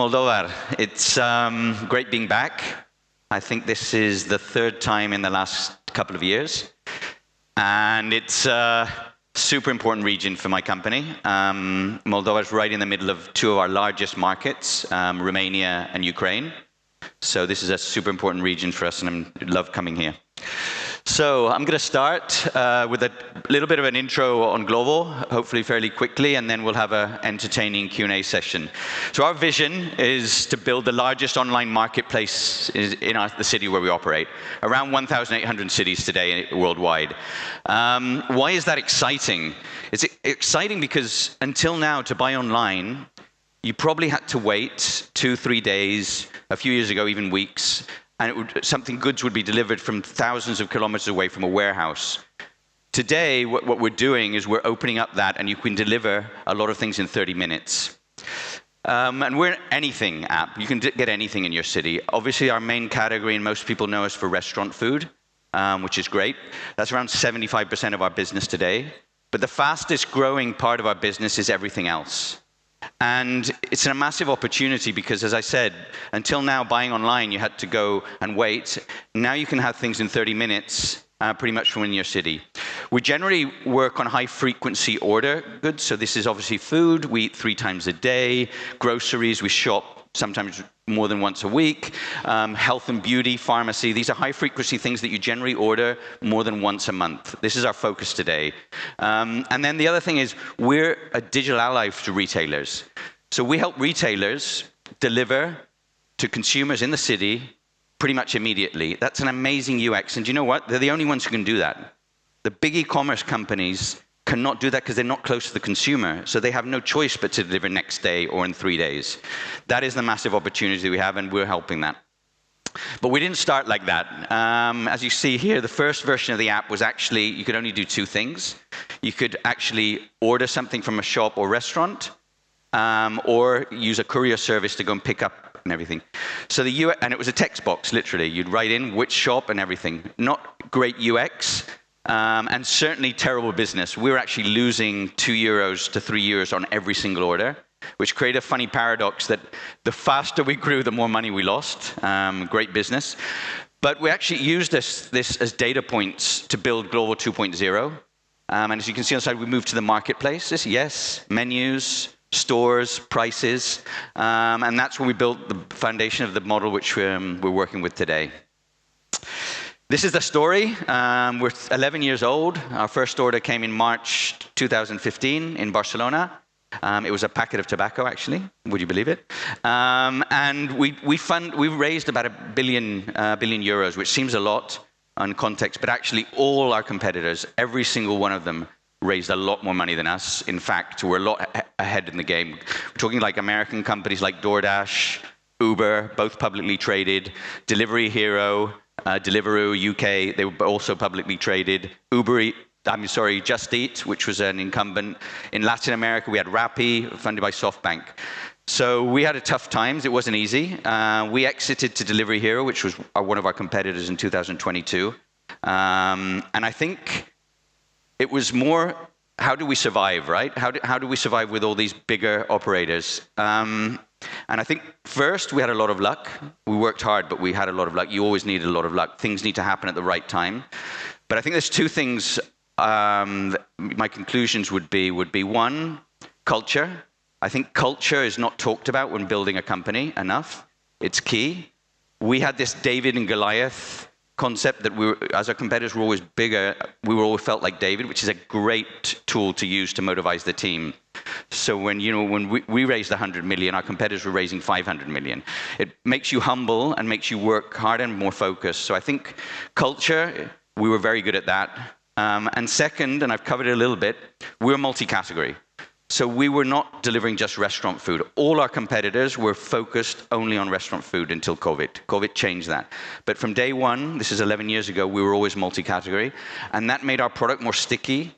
Moldova. It's great being back. I think this is the third time in the last couple of years. And it's a super important region for my company. Moldova is right in the middle of two of our largest markets, Romania and Ukraine. So this is a super important region for us, and I love coming here. So I'm going to start with a little bit of an intro on Glovo, hopefully fairly quickly, and then we'll have an entertaining Q&A session. So our vision is to build the largest online marketplace in the city where we operate, around 1,800 cities today worldwide. Why is that exciting? It's exciting because until now, to buy online, you probably had to wait 2-3 days, a few years ago, even weeks, and goods would be delivered from thousands of kilometers away from a warehouse. Today, what we're doing is we're opening up that, and you can deliver a lot of things in 30 minutes. And we're an anything app. You can get anything in your city. Obviously, our main category, and most people know us for restaurant food, which is great. That's around 75% of our business today. But the fastest growing part of our business is everything else. And it's a massive opportunity because, as I said, until now, buying online, you had to go and wait. Now you can have things in 30 minutes, pretty much from in your city. We generally work on high-frequency order goods. So this is obviously food. We eat 3 times a day. Groceries, we shop sometimes more than once a week. Health and beauty, pharmacy. These are high-frequency things that you generally order more than once a month. This is our focus today. And then the other thing is we're a digital ally to retailers. So we help retailers deliver to consumers in the city pretty much immediately. That's an amazing UX. And do you know what? They're the only ones who can do that. The big e-commerce companies cannot do that because they're not close to the consumer. So they have no choice but to deliver next day or in 3 days. That is the massive opportunity we have, and we're helping that. But we didn't start like that. As you see here, the first version of the app was actually, you could only do 2 things. You could actually order something from a shop or restaurant, or use a courier service to go and pick up and everything. So and it was a text box, literally. You'd write in which shop and everything. Not great UX. And certainly terrible business. We were actually losing €2 to €3 on every single order, which created a funny paradox that the faster we grew, the more money we lost. Great business. But we actually used this as data points to build Glovo 2.0. And as you can see on the side, we moved to the marketplace. Yes, menus, stores, prices. And that's where we built the foundation of the model which we're working with today. This is the story. We're 11 years old. Our first order came in March 2015 in Barcelona. It was a packet of tobacco, actually. Would you believe it? And we raised about €1 billion, which seems a lot on context, but actually all our competitors, every single one of them, raised a lot more money than us. In fact, we're a lot ahead in the game. We're talking like American companies like DoorDash, Uber, both publicly traded, Delivery Hero, Deliveroo UK, they were also publicly traded. Just Eat, which was an incumbent. In Latin America, we had Rappi, funded by SoftBank. So we had tough times. It wasn't easy. We exited to Delivery Hero, which was one of our competitors in 2022. And I think it was more, how do we survive, right? How do we survive with all these bigger operators? And I think first we had a lot of luck. We worked hard, but we had a lot of luck. You always need a lot of luck. Things need to happen at the right time. But I think there's 2 things my conclusions would be. One, culture. I think culture is not talked about when building a company enough. It's key. We had this David and Goliath concept that as our competitors were always bigger, we always felt like David, which is a great tool to use to motivate the team. So when we raised 100 million, our competitors were raising 500 million. It makes you humble and makes you work harder and more focused. So I think culture, we were very good at that. And second, and I've covered it a little bit, we're multi-category. So we were not delivering just restaurant food. All our competitors were focused only on restaurant food until COVID. COVID changed that. But from day one, this is 11 years ago, we were always multi-category. And that made our product more sticky.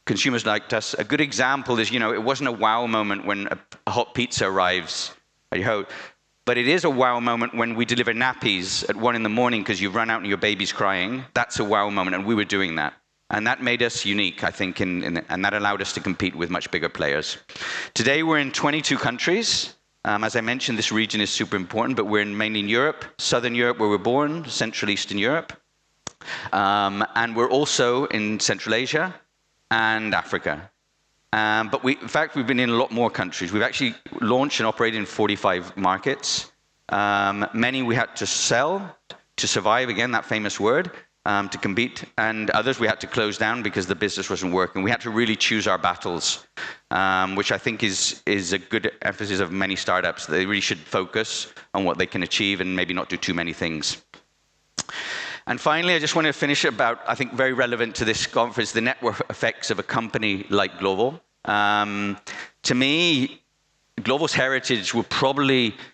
Consumers liked us. A good example is, it wasn't a wow moment when a hot pizza arrives at your house. But it is a wow moment when we deliver nappies at 1 a.m. because you've run out and your baby's crying. That's a wow moment, and we were doing that. And that made us unique, I think, and that allowed us to compete with much bigger players. Today, we're in 22 countries. As I mentioned, this region is super important, but we're mainly in Europe, Southern Europe where we're born, Central Eastern Europe. And we're also in Central Asia and Africa. But in fact, we've been in a lot more countries. We've actually launched and operated in 45 markets. Many we had to sell to survive, again, that famous word, to compete, and others we had to close down because the business wasn't working. We had to really choose our battles, which I think is a good emphasis of many startups. They really should focus on what they can achieve and maybe not do too many things. And finally, I just want to finish about, I think, very relevant to this conference, the network effects of a company like Glovo. To me, Glovo's heritage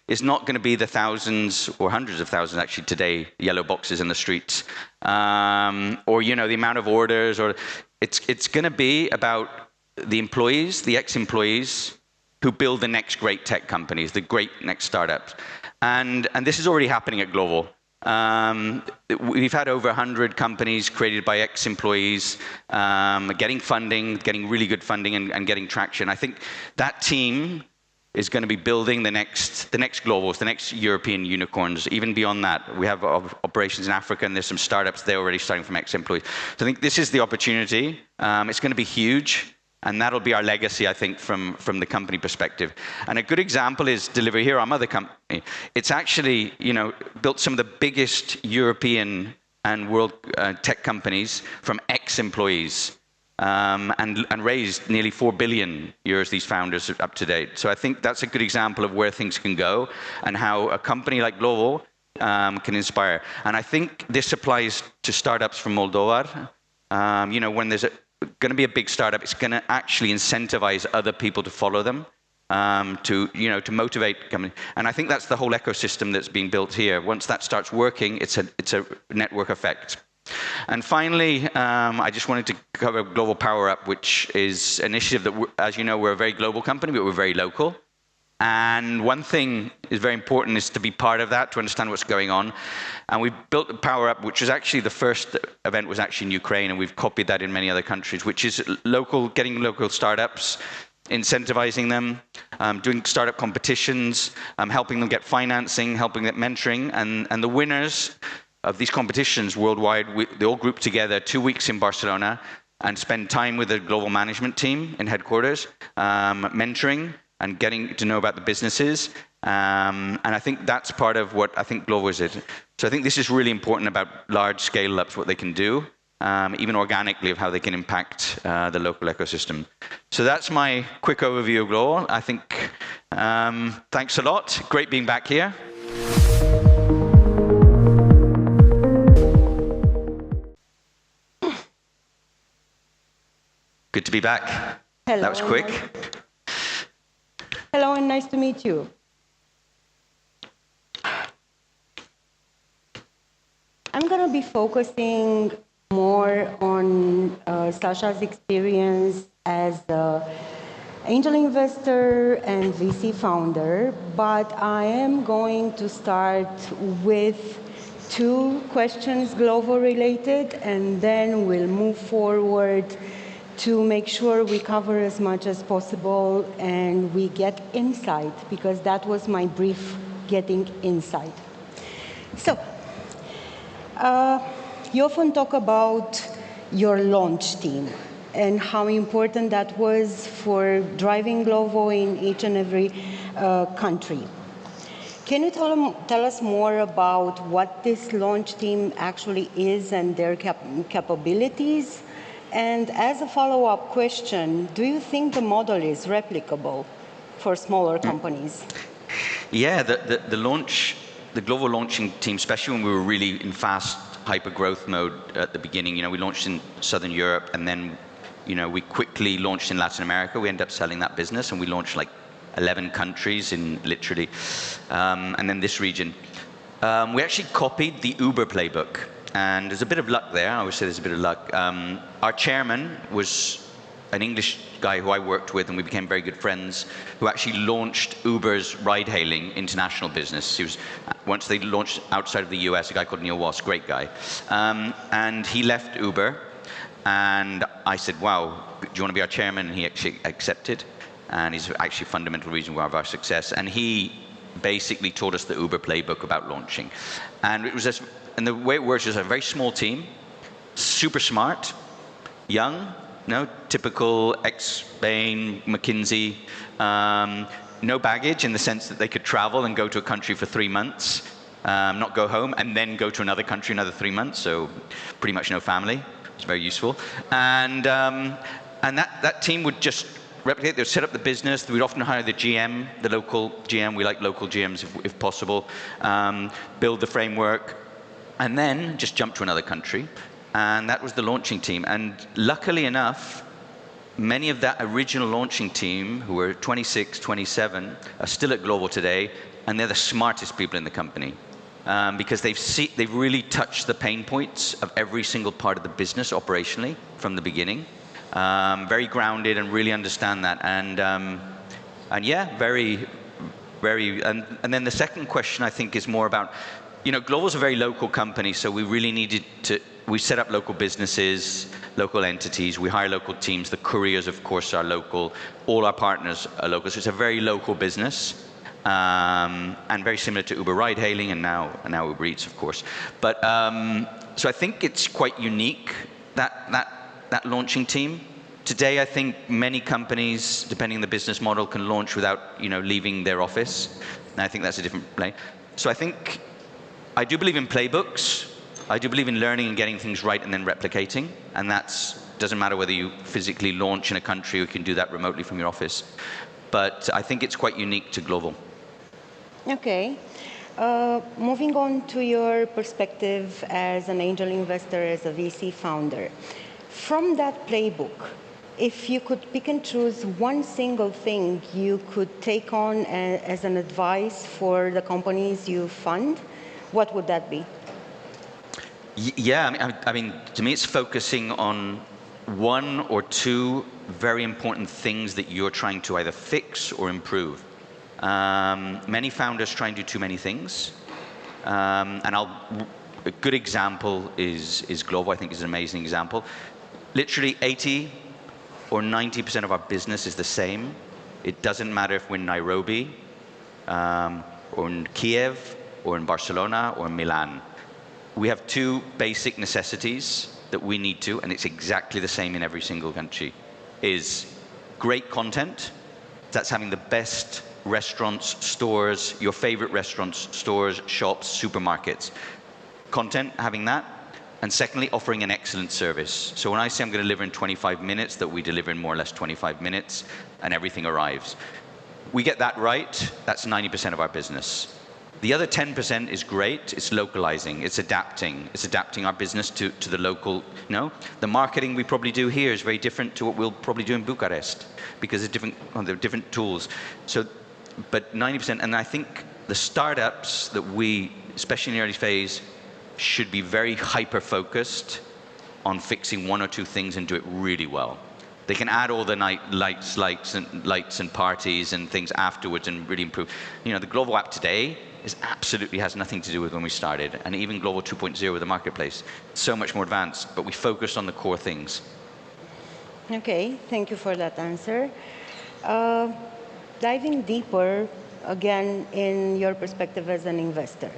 is not going to be the thousands or hundreds of thousands actually today, yellow boxes in the streets, or the amount of orders, or it's going to be about the employees, the ex-employees who build the next great tech companies, the great next startups. And this is already happening at Glovo. We've had over 100 companies created by ex-employees, getting funding, getting really good funding and getting traction. I think that team is going to be building the next Glovos, the next European unicorns. Even beyond that, we have operations in Africa, and there's some startups there already starting from ex-employees. So I think this is the opportunity. It's going to be huge, and that'll be our legacy, I think, from the company perspective. And a good example is Delivery Hero, our mother company. It's actually, built some of the biggest European and world tech companies from ex-employees. And raised nearly 4 billion euros, these founders up to date. So I think that's a good example of where things can go and how a company like Glovo can inspire. And I think this applies to startups from Moldova. When there's going to be a big startup, it's going to actually incentivize other people to follow them, to motivate companies. And I think that's the whole ecosystem that's being built here. Once that starts working, it's a network effect. And finally, I just wanted to cover Global Power Up, which is an initiative that, as you know, we're a very global company, but we're very local. And one thing is very important is to be part of that, to understand what's going on. And we built the Power Up, which was actually the first event was actually in Ukraine, and we've copied that in many other countries, which is getting local startups, incentivizing them, doing startup competitions, helping them get financing, helping them mentoring, and the winners of these competitions worldwide, they all group together 2 weeks in Barcelona and spend time with the global management team in headquarters, mentoring and getting to know about the businesses. And I think that's part of what I think Glovo is. So I think this is really important about large scale-ups, what they can do, even organically, of how they can impact the local ecosystem. So that's my quick overview of Glovo. I think, thanks a lot. Great being back here. Good to be back. Hello. That was quick. Hello, and nice to meet you. I'm going to be focusing more on Sacha's experience as an angel investor and VC founder, but I am going to start with 2 questions Glovo related, and then we'll move forward to make sure we cover as much as possible and we get insight, because that was my brief, getting insight. So, you often talk about your launch team and how important that was for driving Glovo in each and every country. Can you tell us more about what this launch team actually is and their capabilities? And as a follow-up question, do you think the model is replicable for smaller companies? Yeah, the Glovo launching team, especially when we were really in fast hyper-growth mode at the beginning, we launched in Southern Europe, and then, we quickly launched in Latin America. We ended up selling that business, and we launched like 11 countries in literally, and then this region. We actually copied the Uber playbook. And there's a bit of luck there. I always say there's a bit of luck. Our chairman was an English guy who I worked with, and we became very good friends, who actually launched Uber's ride-hailing international business. Once they launched outside of the US, a guy called Neil Wass, great guy. And he left Uber, and I said, wow, do you want to be our chairman? And he actually accepted. and he's actually a fundamental reason of our success. And he basically taught us the Uber playbook about launching. And it was this, and the way it works is a very small team, super smart, young, typical ex-Bain, McKinsey, no baggage in the sense that they could travel and go to a country for 3 months, not go home, and then go to another country another 3 months, so pretty much no family. It's very useful. And that team would just replicate, they'd set up the business, we'd often hire the GM, the local GM, we like local GMs if possible, build the framework, and then just jump to another country. And that was the launching team. And luckily enough, many of that original launching team, who were 26, 27, are still at Glovo today, and they're the smartest people in the company. Because they've really touched the pain points of every single part of the business operationally from the beginning. Very grounded and really understand that. And yeah, very, and then the second question I think is more about, Glovo's a very local company, so we really needed to, we set up local businesses, local entities, we hire local teams, the couriers of course are local, all our partners are local, so it's a very local business. And very similar to Uber ride hailing and now Uber Eats of course. But so I think it's quite unique, that launching team. Today I think many companies, depending on the business model, can launch without leaving their office. And I think that's a different play. So I think I do believe in playbooks. I do believe in learning and getting things right and then replicating. And doesn't matter whether you physically launch in a country or you can do that remotely from your office. But I think it's quite unique to Glovo. Okay. Moving on to your perspective as an angel investor, as a VC founder. From that playbook, if you could pick and choose one single thing you could take on as an advice for the companies you fund, what would that be? Yeah, I mean, to me it's focusing on one or two very important things that you're trying to either fix or improve. Many founders try and do too many things. And a good example is Glovo, I think is an amazing example. Literally 80 or 90% of our business is the same. It doesn't matter if we're in Nairobi, or in Kiev, or in Barcelona, or in Milan. We have two basic necessities that we need to, and it's exactly the same in every single country, is great content. That's having the best restaurants, stores, your favorite restaurants, stores, shops, supermarkets. Content, having that. And secondly, offering an excellent service. So when I say I'm going to deliver in 25 minutes, that we deliver in more or less 25 minutes, and everything arrives. We get that right, that's 90% of our business. The other 10% is great, it's localizing, it's adapting our business to the local, The marketing we probably do here is very different to what we'll probably do in Bucharest, because they're different tools. So, but 90%, and I think the startups that we, especially in the early phase, should be very hyper-focused on fixing one or two things and do it really well. They can add all the lights and parties and things afterwards and really improve. The Glovo app today absolutely has nothing to do with when we started, and even Glovo 2.0 with the marketplace, so much more advanced, but we focus on the core things. Okay, thank you for that answer. Diving deeper, again, in your perspective as an investor.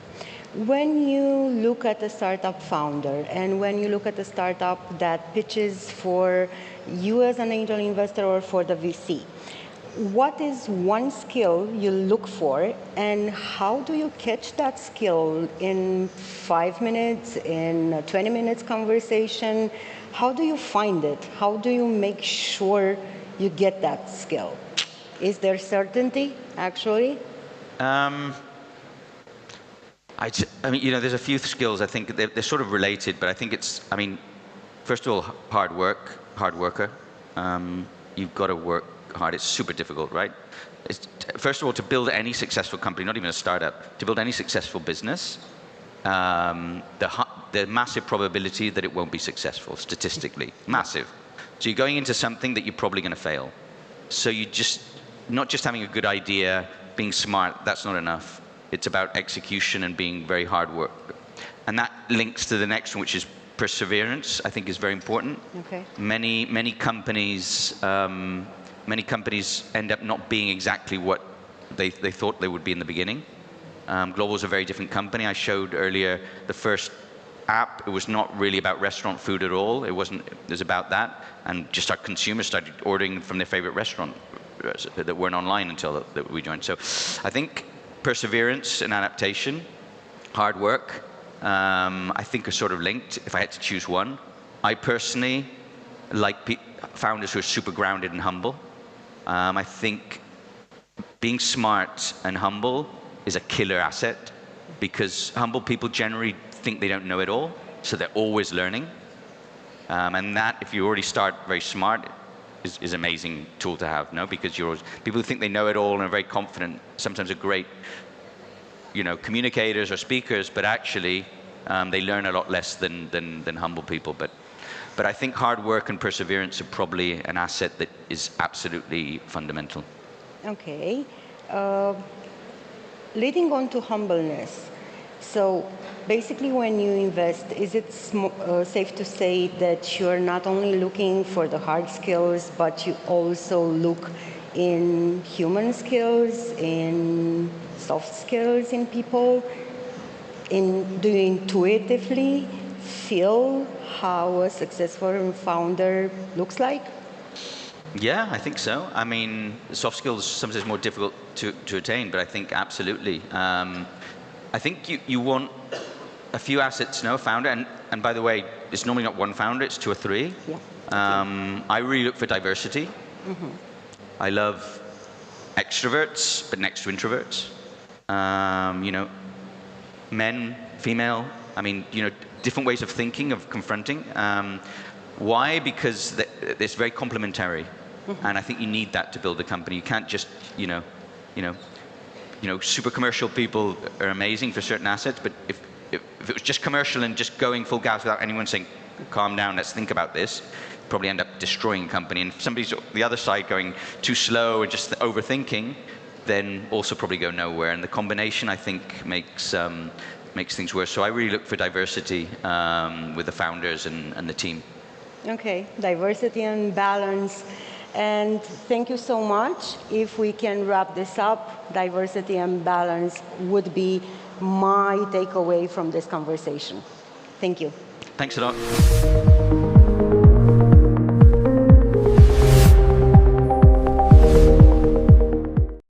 When you look at a startup founder and when you look at a startup that pitches for you as an angel investor or for the VC, what is one skill you look for, and how do you catch that skill in 5 minutes, in a 20 minutes conversation? How do you find it? How do you make sure you get that skill? Is there certainty, actually? I mean, there's a few skills. I think they're sort of related, but I think first of all, hard worker. You've got to work hard. It's super difficult, right? First of all, to build any successful company, not even a startup, to build any successful business, the massive probability that it won't be successful, statistically, massive. So you're going into something that you're probably going to fail. So not just having a good idea, being smart, that's not enough. It's about execution and being very hard work. And that links to the next one, which is perseverance, I think is very important. Okay. Many companies many companies end up not being exactly what they thought they would be in the beginning. Glovo is a very different company. I showed earlier the first app. It was not really about restaurant food at all. It was about that, and just our consumers started ordering from their favorite restaurant that weren't online until that we joined. So I think perseverance and adaptation, hard work, I think are sort of linked if I had to choose one. I personally like founders who are super grounded and humble. I think being smart and humble is a killer asset, because humble people generally think they don't know it all, so they're always learning. And that, if you already start very smart, is an amazing tool to have, no? Because people who think they know it all and are very confident sometimes are great, communicators or speakers, but actually they learn a lot less than humble people. But I think hard work and perseverance are probably an asset that is absolutely fundamental. Okay. Leading on to humbleness. So basically, when you invest, is it safe to say that you're not only looking for the hard skills, but you also look in human skills, in soft skills in people? Do you intuitively feel how a successful founder looks like? Yeah, I think so. I mean, soft skills sometimes more difficult to attain, but I think absolutely. I think you want a few assets, no, founder, and by the way, it's normally not one founder, it's two or three. Yeah. I really look for diversity. Mm-hmm. I love extroverts, but next to introverts. Men, female, I mean, different ways of thinking, of confronting. Why? Because it's very complementary. Mm-hmm. And I think you need that to build a company. You can't just, super commercial people are amazing for certain assets, but if it was just commercial and just going full gas without anyone saying, calm down, let's think about this, probably end up destroying a company. And if somebody's the other side going too slow and just overthinking, then also probably go nowhere. And the combination, I think, makes things worse. So I really look for diversity with the founders and the team. Okay, diversity and balance. And thank you so much. If we can wrap this up, diversity and balance would be my takeaway from this conversation. Thank you. Thanks a lot.